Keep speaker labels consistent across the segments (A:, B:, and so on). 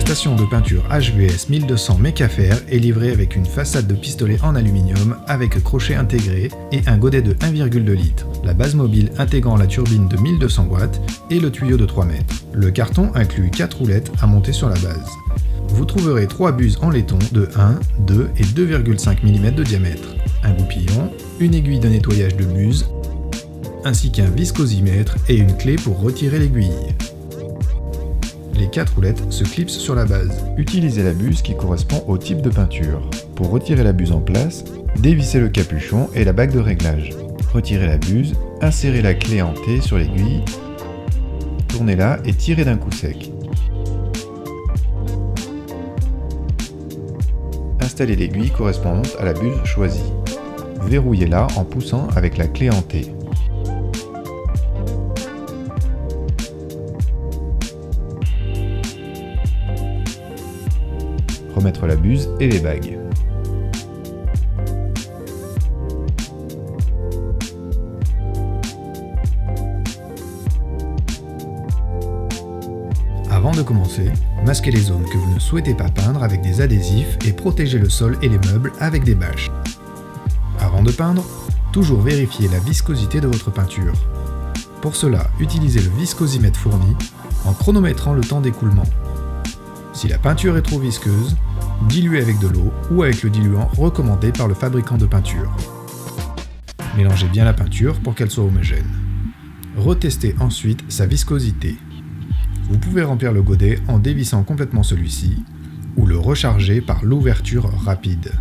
A: station de peinture HVS 1200 Mecafer est livrée avec une façade de pistolet en aluminium avec crochet intégré et un godet de 1,2 litre, la base mobile intégrant la turbine de 1200 watts et le tuyau de 3 mètres. Le carton inclut 4 roulettes à monter sur la base. Vous trouverez 3 buses en laiton de 1, 2 et 2,5 mm de diamètre, un goupillon, une aiguille de nettoyage de buse, ainsi qu'un viscosimètre et une clé pour retirer l'aiguille. Les 4 roulettes se clipsent sur la base. Utilisez la buse qui correspond au type de peinture. Pour retirer la buse en place, dévissez le capuchon et la bague de réglage. Retirez la buse, insérez la clé en T sur l'aiguille, tournez-la et tirez d'un coup sec. Installez l'aiguille correspondante à la buse choisie. Verrouillez-la en poussant avec la clé en T. Remettre la buse et les bagues. Avant de commencer, masquez les zones que vous ne souhaitez pas peindre avec des adhésifs et protégez le sol et les meubles avec des bâches. Avant de peindre, toujours vérifiez la viscosité de votre peinture. Pour cela, utilisez le viscosimètre fourni en chronométrant le temps d'écoulement. Si la peinture est trop visqueuse, diluez avec de l'eau ou avec le diluant recommandé par le fabricant de peinture. Mélangez bien la peinture pour qu'elle soit homogène. Retestez ensuite sa viscosité. Vous pouvez remplir le godet en dévissant complètement celui-ci ou le recharger par l'ouverture rapide.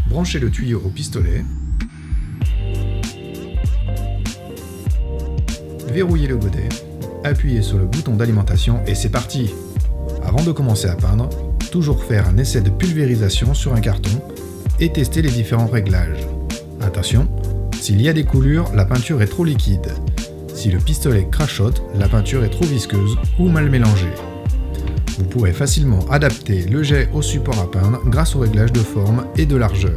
A: Branchez le tuyau au pistolet. Verrouillez le godet. Appuyez sur le bouton d'alimentation et c'est parti! Avant de commencer à peindre, toujours faire un essai de pulvérisation sur un carton et tester les différents réglages. Attention, s'il y a des coulures, la peinture est trop liquide. Si le pistolet crachote, la peinture est trop visqueuse ou mal mélangée. Vous pourrez facilement adapter le jet au support à peindre grâce au réglage de forme et de largeur.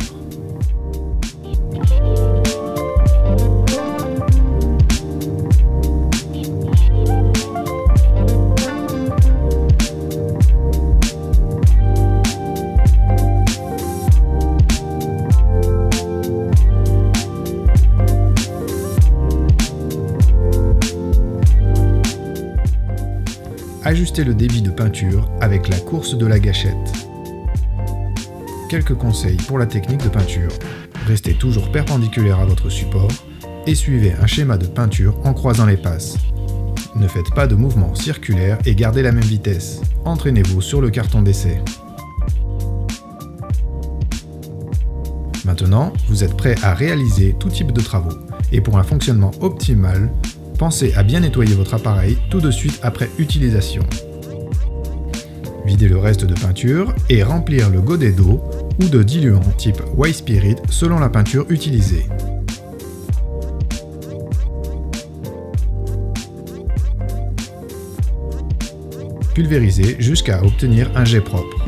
A: Ajustez le débit de peinture avec la course de la gâchette. Quelques conseils pour la technique de peinture. Restez toujours perpendiculaire à votre support et suivez un schéma de peinture en croisant les passes. Ne faites pas de mouvements circulaires et gardez la même vitesse. Entraînez-vous sur le carton d'essai. Maintenant, vous êtes prêt à réaliser tout type de travaux. Et pour un fonctionnement optimal, pensez à bien nettoyer votre appareil tout de suite après utilisation. Videz le reste de peinture et remplir le godet d'eau ou de diluant type White Spirit selon la peinture utilisée. Pulvérisez jusqu'à obtenir un jet propre.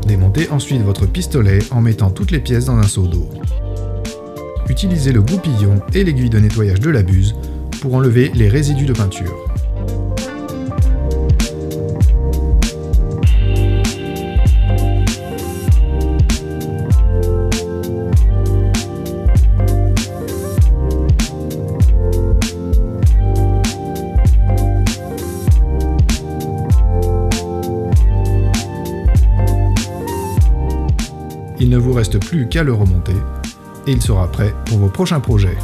A: Démontez ensuite votre pistolet en mettant toutes les pièces dans un seau d'eau. Utilisez le goupillon et l'aiguille de nettoyage de la buse pour enlever les résidus de peinture. Il ne vous reste plus qu'à le remonter et il sera prêt pour vos prochains projets.